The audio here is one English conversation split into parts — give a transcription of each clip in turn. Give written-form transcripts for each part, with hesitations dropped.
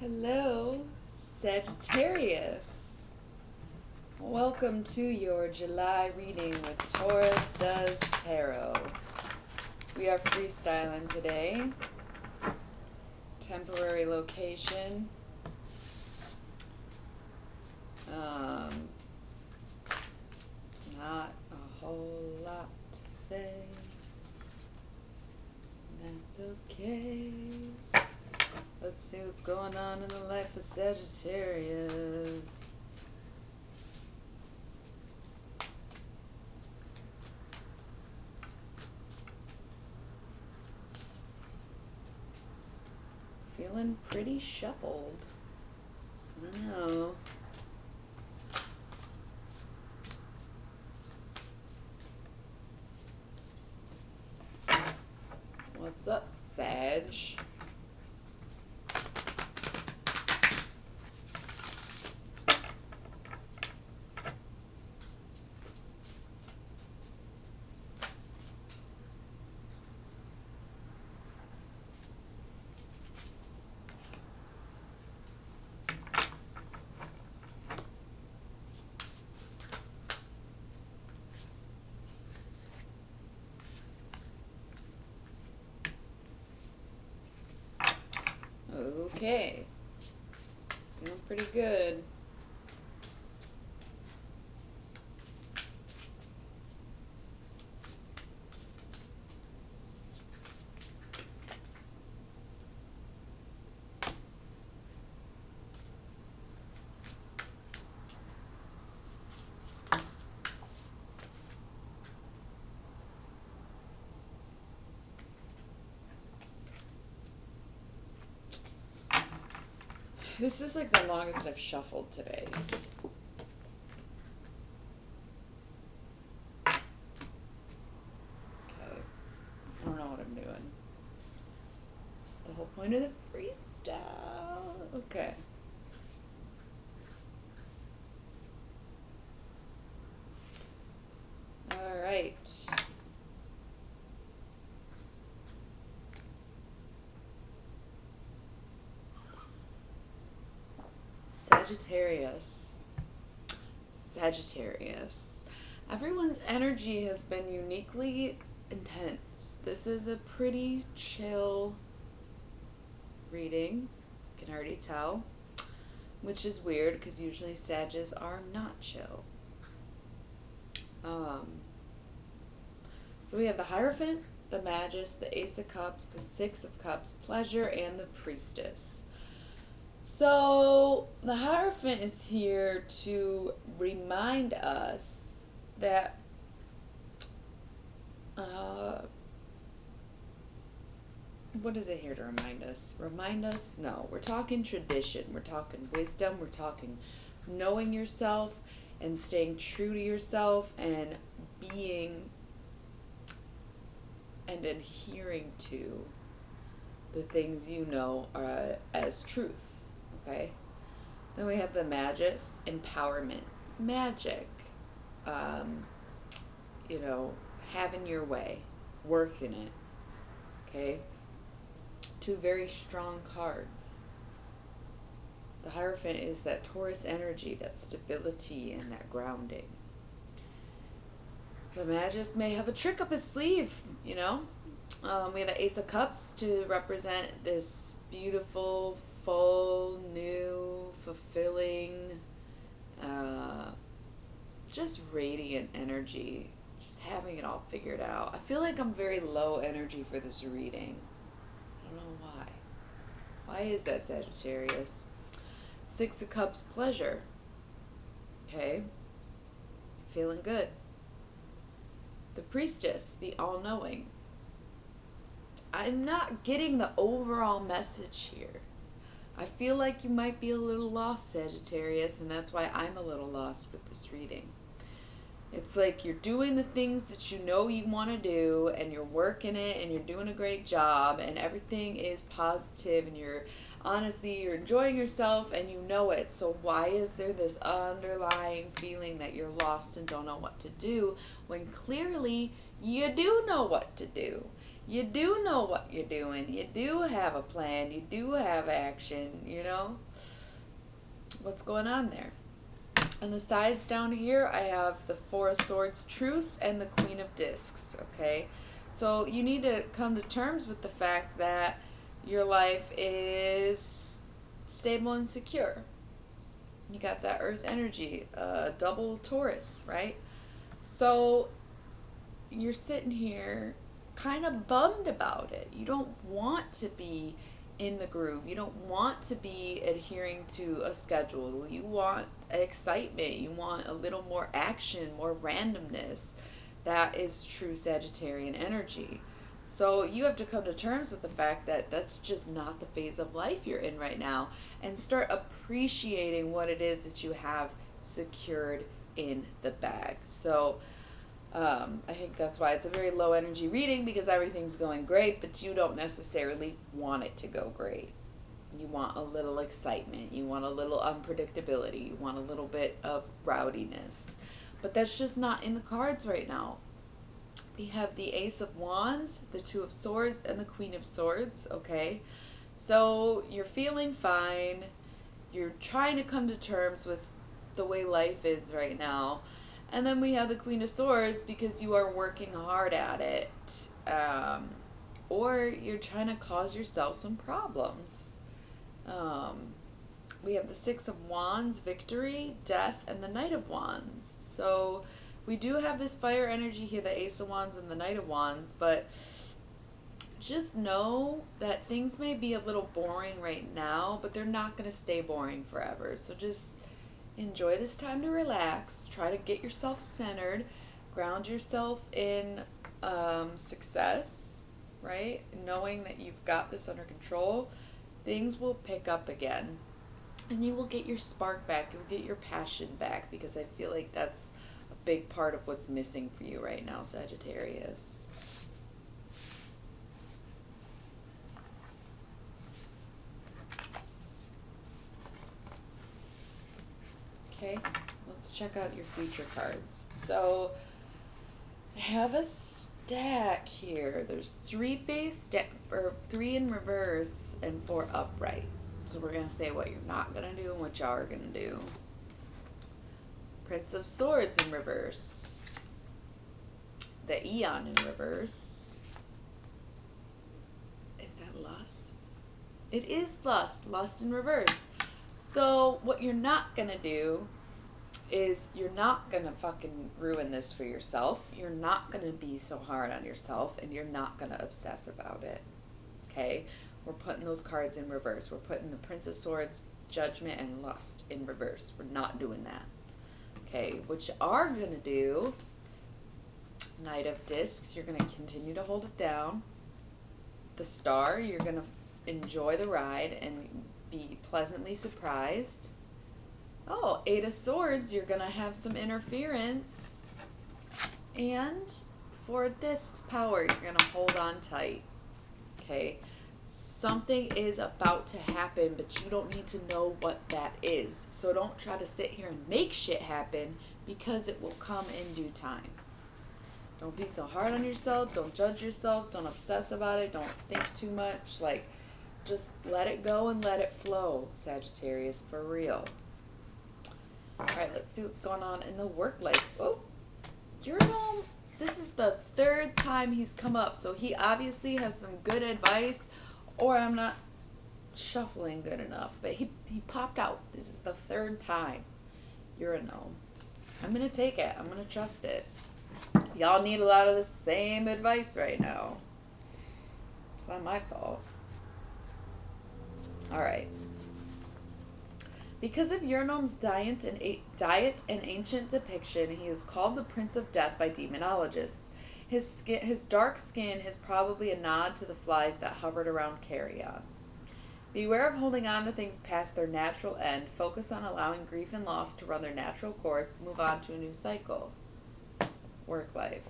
Hello, Sagittarius. Welcome to your July reading with Taurus Does Tarot. We are freestyling today. Temporary location. Not a whole lot to say. That's okay. Let's see what's going on in the life of Sagittarius. Feeling pretty shuffled. I don't know. What's up, Sag? Okay. Feeling pretty good. This is like the longest I've shuffled today. Okay. I don't know what I'm doing. The whole point of the freestyle. Okay. Alright. Sagittarius. Sagittarius. Everyone's energy has been uniquely intense. This is a pretty chill reading. You can already tell. Which is weird because usually Sages are not chill. So we have the Hierophant, the Magus, the Ace of Cups, the Six of Cups, Pleasure, and the Priestess. So the Hierophant is here to remind us that what is it here to remind us? Remind us? No, we're talking tradition. We're talking wisdom. We're talking knowing yourself and staying true to yourself and being and adhering to the things you know as truth. Okay? Then we have the Magus, empowerment, magic, you know, having your way, working it. Okay? Two very strong cards. The Hierophant is that Taurus energy, that stability and that grounding. The Magus may have a trick up his sleeve, you know. We have the Ace of Cups to represent this beautiful, full, new, fulfilling, just radiant energy. Just having it all figured out. I feel like I'm very low energy for this reading. I don't know why. Why is that, Sagittarius? Six of Cups, pleasure. Okay. Feeling good. The Priestess, the all-knowing. I'm not getting the overall message here. I feel like you might be a little lost, Sagittarius, and that's why I'm a little lost with this reading. It's like you're doing the things that you know you want to do, and you're working it, and you're doing a great job, and everything is positive, and you're enjoying yourself, and you know it. So why is there this underlying feeling that you're lost and don't know what to do, when clearly you do know what to do? You do know what you're doing. You do have a plan. You do have action, What's going on there? On the sides down here, I have the Four of Swords Truce and the Queen of Discs, okay? So you need to come to terms with the fact that your life is stable and secure. You got that earth energy, double Taurus, right? So you're sitting here kind of bummed about it. You don't want to be in the groove. You don't want to be adhering to a schedule. You want excitement. You want a little more action, more randomness. That is true Sagittarian energy. So you have to come to terms with the fact that that's just not the phase of life you're in right now, and start appreciating what it is that you have secured in the bag. So I think that's why it's a very low energy reading, because everything's going great, but you don't necessarily want it to go great. You want a little excitement. You want a little unpredictability. You want a little bit of rowdiness. But that's just not in the cards right now. We have the Ace of Wands, the Two of Swords, and the Queen of Swords, okay? So you're feeling fine. You're trying to come to terms with the way life is right now. And then we have the Queen of Swords because you are working hard at it. Or you're trying to cause yourself some problems. We have the Six of Wands, victory, death, and the Knight of Wands. So we do have this fire energy here, the Ace of Wands and the Knight of Wands, but just know that things may be a little boring right now, but they're not going to stay boring forever. So just enjoy this time to relax. Try to get yourself centered. Ground yourself in success, right? Knowing that you've got this under control, things will pick up again. And you will get your spark back. You'll get your passion back, because I feel like that's a big part of what's missing for you right now, Sagittarius. Okay, let's check out your future cards. So I have a stack here. There's 3 face or 3 in reverse and 4 upright. So we're going to say what you're not going to do and what you are going to do. Prince of Swords in reverse. The Eon in reverse. Is that lust? It is lust. Lust in reverse. So what you're not going to do is you're not going to fucking ruin this for yourself. You're not going to be so hard on yourself, and you're not going to obsess about it. Okay? We're putting those cards in reverse. We're putting the Prince of Swords, Judgment, and Lust in reverse. We're not doing that. Okay? What you are going to do, Knight of Discs, you're going to continue to hold it down. The Star, you're going to enjoy the ride and be pleasantly surprised. Oh, 8 of Swords, you're going to have some interference. And 4 of Discs, power, you're going to hold on tight. Okay? Something is about to happen, but you don't need to know what that is. So don't try to sit here and make shit happen, because it will come in due time. Don't be so hard on yourself. Don't judge yourself. Don't obsess about it. Don't think too much. Like, just let it go and let it flow, Sagittarius, for real. Alright, let's see what's going on in the work life. Oh, Uranus, this is the 3rd time he's come up, so he obviously has some good advice, or I'm not shuffling good enough, but he popped out. This is the 3rd time. Uranus. I'm going to take it. I'm going to trust it. Y'all need a lot of the same advice right now. It's not my fault. Alright. Because of Uranus' diet and ancient depiction, he is called the Prince of Death by demonologists. His dark skin is probably a nod to the flies that hovered around Carrion. Beware of holding on to things past their natural end. Focus on allowing grief and loss to run their natural course. Move on to a new cycle. Work life.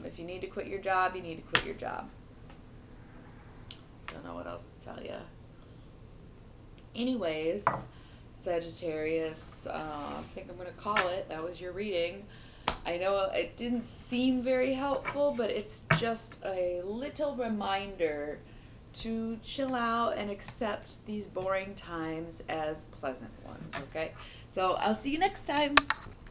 If you need to quit your job, you need to quit your job. Don't know what else to tell you. Anyways, Sagittarius, I think I'm going to call it. That was your reading. I know it didn't seem very helpful, but it's just a little reminder to chill out and accept these boring times as pleasant ones, okay? So I'll see you next time.